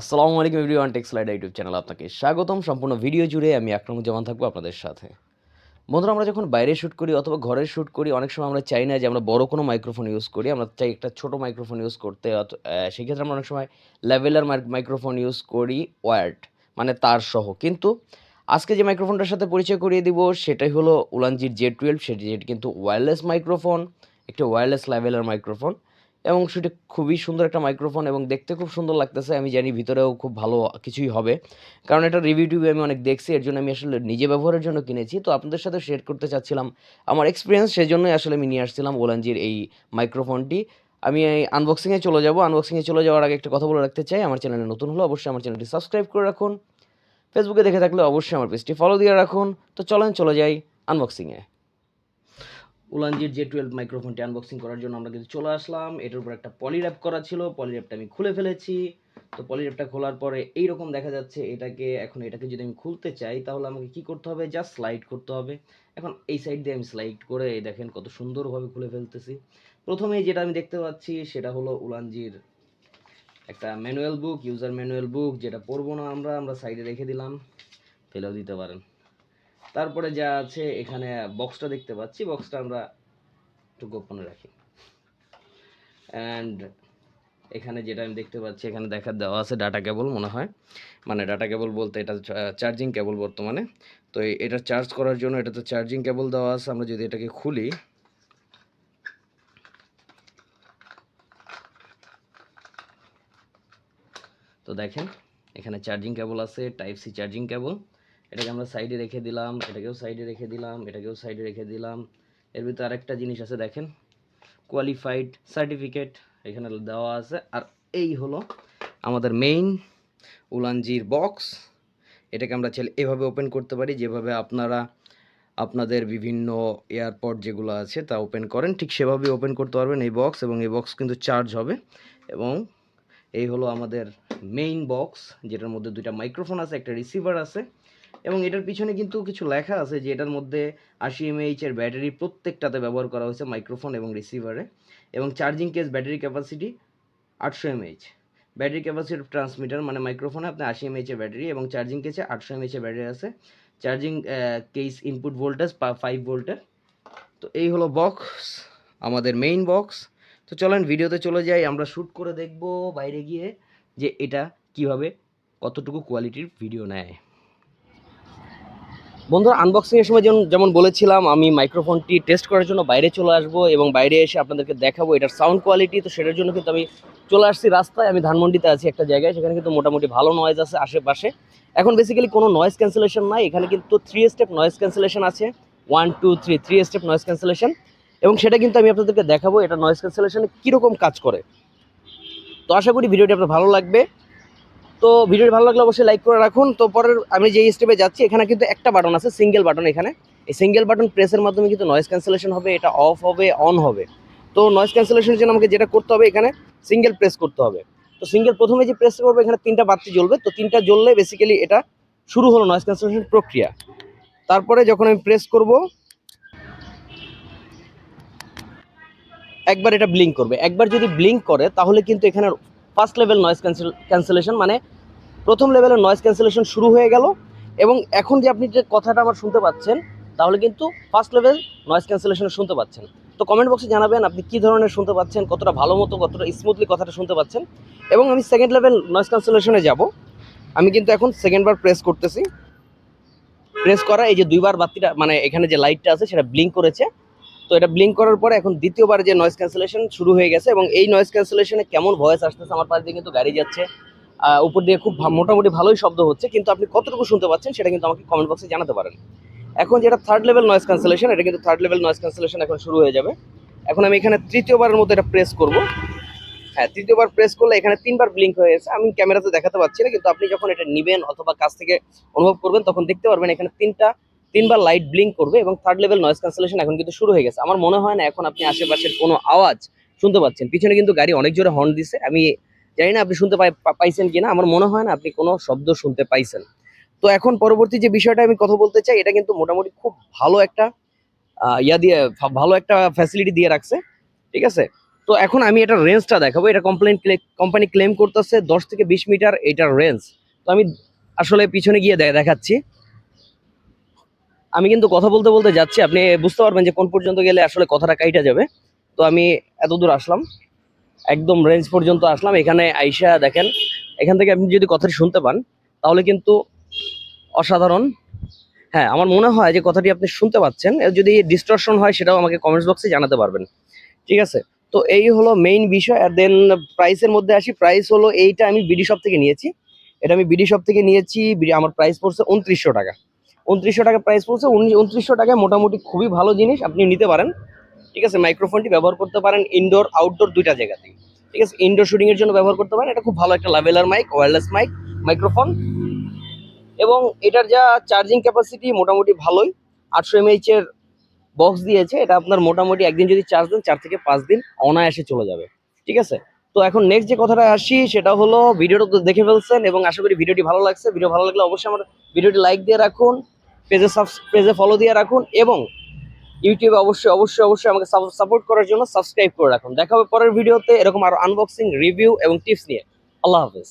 আসসালামু আলাইকুম everyone, take slider YouTube চ্যানেলে আপনাকে স্বাগতম। সম্পূর্ণ ভিডিও জুড়ে আমি আকরামুজ্জামান থাকবো আপনাদের সাথে। বন্ধুরা, আমরা যখন বাইরে শ্যুট করি অথবা ঘরে শ্যুট করি, অনেক সময় আমরা চাই না যে আমরা বড় কোনো মাইক্রোফোন ইউজ করি, আমরা চাই একটা ছোটো মাইক্রোফোন ইউজ করতে। সেক্ষেত্রে আমরা অনেক সময় ল্যাভেলার মাইক্রোফোন ইউজ করি, ওয়্যার্ড মানে তার সহ। কিন্তু আজকে যে মাইক্রোফোনটার সাথে পরিচয় করিয়ে দিব সেটাই হলো উলানজির J12। সেটি কিন্তু ওয়্যারলেস মাইক্রোফোন, একটি ওয়্যারলেস ল্যাভেলার মাইক্রোফোন, এবং সেটি খুবই সুন্দর একটা মাইক্রোফোন এবং দেখতে খুব সুন্দর লাগতেছে। আমি জানি ভিতরেও খুব ভালো কিছুই হবে, কারণ এটা রিভিউ টিভিউ আমি অনেক দেখছি। এর জন্য আমি আসলে নিজে ব্যবহারের জন্য কিনেছি, তো আপনাদের সাথে শেয়ার করতে চাচ্ছিলাম আমার এক্সপিরিয়েন্স। সেজন্যই আসলে আমি নিয়ে আসছিলাম উলানজির এই মাইক্রোফোনটি। আমি এই আনবক্সিংয়ে চলে যাব। আনবক্সিংয়ে চলে যাওয়ার আগে একটা কথা বলে রাখতে চাই, আমার চ্যানেলে নতুন হলে অবশ্যই আমার চ্যানেলটি সাবস্ক্রাইব করে রাখুন। ফেসবুকে দেখে থাকলে অবশ্যই আমার পেজটি ফলো দিয়ে রাখুন। তো চলেন চলে যাই আনবক্সিংয়ে। উলানজির J12 মাইক্রোফোনটি আনবক্সিং করার জন্য আমরা কিন্তু চলে আসলাম। এটার উপর একটা পলি র্যাপ করা ছিল, পলি র্যাপটা আমি খুলে ফেলেছি। তো পলি র্যাপটা খোলার পরে এইরকম দেখা যাচ্ছে। এটাকে যদি আমি খুলতে চাই তাহলে আমাকে কি করতে হবে? জাস্ট স্লাইড করতে হবে। এখন এই সাইড দিয়ে আমি স্লাইড করে দেখেন কত সুন্দরভাবে খুলে ফেলতেছি। প্রথমেই যেটা আমি দেখতে পাচ্ছি সেটা হলো উলানজির একটা ম্যানুয়াল বুক, ইউজার ম্যানুয়াল বুক, যেটা পড়বো না আমরা সাইডে রেখে দিলাম, ফেলেও দিতে পারেন। তারপরে যা আছে এখানে বক্সটা দেখতে পাচ্ছি, বক্সটা আমরা একটু গোপনে রাখি। অ্যান্ড এখানে যেটা আমি দেখতে পাচ্ছি, এখানে দেওয়া আছে ডাটা কেবল মনে হয়, মানে ডাটা কেবল বলতে এটা চার্জিং কেবল বর্তমানে। তো এটা চার্জ করার জন্য এটাতে চার্জিং কেবল দেওয়া আছে। আমরা যদি এটাকে খুলি, তো দেখেন এখানে চার্জিং কেবল আছে, টাইপ সি চার্জিং কেবল। এটাকে আমরা সাইডে রেখে দিলাম, এটাকেও সাইডে রেখে দিলাম, এটাকেও সাইডে রেখে দিলাম। এর ভিতরে আরেকটা জিনিস আছে দেখেন, কোয়ালিফাইড সার্টিফিকেট এখানে দেওয়া আছে। আর এই হলো আমাদের মেইন উলানজির বক্স। এটাকে আমরা চাইলে এভাবে ওপেন করতে পারি, যেভাবে আপনারা আপনাদের বিভিন্ন এয়ারপড যেগুলো আছে তা ওপেন করেন, ঠিক সেভাবে ওপেন করতে পারবেন এই বক্স। এবং এই বক্স কিন্তু চার্জ হবে। এবং এই হলো আমাদের মেইন বক্স, যেটার মধ্যে দুইটা মাইক্রোফোন আছে, একটা রিসিভার আছে। এবং এটার পিছনে কিন্তু কিছু লেখা আছে যে এটার মধ্যে 80 mAh এর ব্যাটারি প্রত্যেকটাতে ব্যবহার করা হয়েছে, মাইক্রোফোন এবং রিসিভারে। এবং charging case battery capacity 800 mAh। Battery capacity transmitter মানে মাইক্রোফোনে আপনি 80 mAh এর ব্যাটারি এবং চার্জিং কেসে 800 mAh এর ব্যাটারি আছে। চার্জিং কেস ইনপুট ভোল্টেজ 5 ভোল্টের। তো এই হলো বক্স, আমাদের মেইন বক্স। তো চলেন ভিডিওতে চলে যাই, আমরা শ্যুট করে দেখব বাইরে গিয়ে যে এটা কিভাবে কতটুকু কোয়ালিটির ভিডিও নেয়। বন্ধুরা, আনবক্সিংয়ের সময় যেমন বলেছিলাম, আমি মাইক্রোফোনটি টেস্ট করার জন্য বাইরে চলে আসব এবং বাইরে এসে আপনাদেরকে দেখাবো এটার সাউন্ড কোয়ালিটি। তো সেটার জন্য কিন্তু আমি চলে আসছি রাস্তায়। আমি ধানমন্ডিতে আছি একটা জায়গায়, সেখানে কিন্তু মোটামুটি ভালো নয়েজ আছে আশেপাশে। এখন বেসিক্যালি কোনো নয়েজ ক্যান্সেলেশন নাই, এখানে কিন্তু 3 স্টেপ নয়েজ ক্যান্সেলেশন আছে। 1 2 3 3 স্টেপ নয়েজ ক্যান্সেলেশন। এবং সেটা কিন্তু আমি আপনাদেরকে দেখাবো এটা নয়েজ ক্যান্সেলেশনে কীরকম কাজ করে। তো আশা করি ভিডিওটি আপনার ভালো লাগবে। তো ভিডিওটি ভালো লাগলে অবশ্যই লাইক করে রাখুন। তো পরের আমি যেই স্টেপে যাচ্ছি, এখানে কিন্তু একটা বাটন আছে, সিঙ্গেল বাটন। এখানে এই সিঙ্গেল বাটন প্রেসের মাধ্যমে কিন্তু নয়েজ ক্যান্সেলেশন হবে, এটা অফ হবে, অন হবে। তো নয়েজ ক্যান্সেলেশনের জন্য আমাকে যেটা করতে হবে, এখানে সিঙ্গেল প্রেস করতে হবে। তো সিঙ্গেল প্রথমে যে প্রেস করবো, এখানে 3টা বাতি জ্বলবে। তো 3টা জ্বললে বেসিক্যালি এটা শুরু হলো নয়েজ ক্যান্সেলেশন প্রক্রিয়া। তারপরে যখন আমি প্রেস করব, একবার এটা ব্লিঙ্ক করবে। একবার যদি ব্লিঙ্ক করে তাহলে কিন্তু এখানে ফার্স্ট লেভেল নয়েজ ক্যান্সেলেশন মানে প্রথম লেভেলের নয়েজ ক্যান্সেলেশন শুরু হয়ে গেল। এবং এখন যে আপনি যে কথাটা আমার শুনতে পাচ্ছেন, তাহলে কিন্তু ফার্স্ট লেভেল নয়েজ ক্যান্সেলেশন শুনতে পাচ্ছেন। তো কমেন্ট বক্সে জানাবেন আপনি কী ধরনের শুনতে পাচ্ছেন, কতটা ভালো মতো, কতটা স্মুথলি কথাটা শুনতে পাচ্ছেন। এবং আমি সেকেন্ড লেভেল নয়েজ ক্যান্সেলেশনে যাব। আমি কিন্তু এখন সেকেন্ডবার প্রেস করতেছি। প্রেস করা এই যে 2বার বাতিটা মানে এখানে যে লাইটটা আছে সেটা ব্লিঙ্ক করেছে। তো এটা ব্লিঙ্ক করার পরে এখন দ্বিতীয়বার যে নয়েজ ক্যান্সেলেশন শুরু হয়ে গেছে। এবং এই নয়েজ ক্যান্সেলেশনে কেমন ভয়েস আসতেছে, আমার পাশ দিয়ে কিন্তু গাড়ি যাচ্ছে, উপর দিয়ে খুব মোটামুটি ভালোই শব্দ হচ্ছে, কিন্তু আপনি কতটুকু শুনতে পাচ্ছেন সেটা কিন্তু আমাকে কমেন্ট বক্সে জানাতে পারেন। এখন যেটা থার্ড লেভেল নয়েজ ক্যান্সেলেশন, এটা কিন্তু থার্ড লেভেল নয়েজ ক্যান্সেলেশন এখন শুরু হয়ে যাবে। এখন আমি এখানে তৃতীয়বারের মতো এটা প্রেস করব। হ্যাঁ, তৃতীয়বার প্রেস করলে এখানে 3বার ব্লিঙ্ক হয়ে গেছে। আমি ক্যামেরাতে দেখাতে পাচ্ছি না, কিন্তু আপনি যখন এটা নেবেন অথবা কাছ থেকে অনুভব করবেন তখন দেখতে পারবেন এখানে 3বার লাইট ব্লিঙ্ক করবে। এবং থার্ড লেভেল নয়েজ ক্যান্সেলেশন এখন কিন্তু শুরু হয়ে গেছে। আমার মনে হয় না এখন আপনি আশেপাশের কোনো আওয়াজ শুনতে পাচ্ছেন। পিছনে কিন্তু গাড়ি অনেক জোরে হর্ন দিছে, আমি জানি না আপনি শুনতে পাইছেন কিনা। আমার মনে হয় না আপনি কোনো শব্দ শুনতে পাইছেন। তো এখন পরবর্তী যে বিষয়টা আমি কথা বলতে চাই, এটা কিন্তু মোটামুটি খুব ভালো একটা ভালো একটা ফ্যাসিলিটি দিয়ে রাখছে, ঠিক আছে। তো এখন আমি এটার রেঞ্জটা দেখাবো। এটা কোম্পানি ক্লেম করতেছে 10 থেকে 20 মিটার এটার রেঞ্জ। তো আমি আসলে পিছনে গিয়ে দেখাচ্ছি। আমি কিন্তু কথা বলতে বলতে যাচ্ছি, আপনি বুঝতে পারবেন যে কোন পর্যন্ত গেলে আসলে কথাটা কাইটা যাবে। তো আমি এত দূর আসলাম, একদম রেঞ্জ পর্যন্ত আসলাম। এখানে আইসা দেখেন, এখান থেকে আপনি যদি কথাটি শুনতে পান তাহলে কিন্তু অসাধারণ। হ্যাঁ, আমার মনে হয় যে কথাটি আপনি শুনতে পাচ্ছেন। এর যদি ডিস্টরশন হয় সেটাও আমাকে কমেন্টস বক্সে জানাতে পারবেন। ঠিক আছে, তো এই হলো মেইন বিষয়। আর দেন প্রাইসের মধ্যে আসি। প্রাইস হলো এইটা আমি বিডি শপ থেকে নিয়েছি। এটা আমি বিডি শপ থেকে নিয়েছি। আমার প্রাইস পড়ছে 2900 টাকা। 2900 টাকা প্রাইস পড়ছে। 2900 টাকায় মোটামুটি খুবই ভালো জিনিস, আপনি নিতে পারেন। ঠিক আছে, মাইক্রোফোনটি ব্যবহার করতে পারেন ইনডোর আউটডোর দুইটা জায়গাতেই। ঠিক আছে, ইনডোর শুটিং এর জন্য ব্যবহার করতে পারেন। এটা খুব ভালো একটা লাভেলার মাইক, ওয়্যারলেস মাইক্রোফোন। এবং এটার যা চার্জিং ক্যাপাসিটি মোটামুটি ভালোই। 800 mAh এর বক্স দিয়েছে। এটা আপনার মোটামুটি একদিন যদি চার্জ দেন 4 থেকে 5 দিন অনায়াসে চলে যাবে। ঠিক আছে, তো এখন নেক্সট যে কথাটা আসি সেটা হলো, ভিডিওটা তো দেখে ফেলছেন এবং আশা করি ভিডিওটি ভালো লাগছে। ভিডিও ভালো লাগলে অবশ্যই আমার ভিডিওটি লাইক দিয়ে রাখুন, পেজে ফলো দিয়ে রাখুন এবং ইউটিউবে অবশ্যই অবশ্যই অবশ্যই আমাকে সাপোর্ট করার জন্য সাবস্ক্রাইব করে রাখুন। দেখা হবে পরের ভিডিওতে এরকম আরো আনবক্সিং, রিভিউ এবং টিপস নিয়ে। আল্লাহ হাফেজ।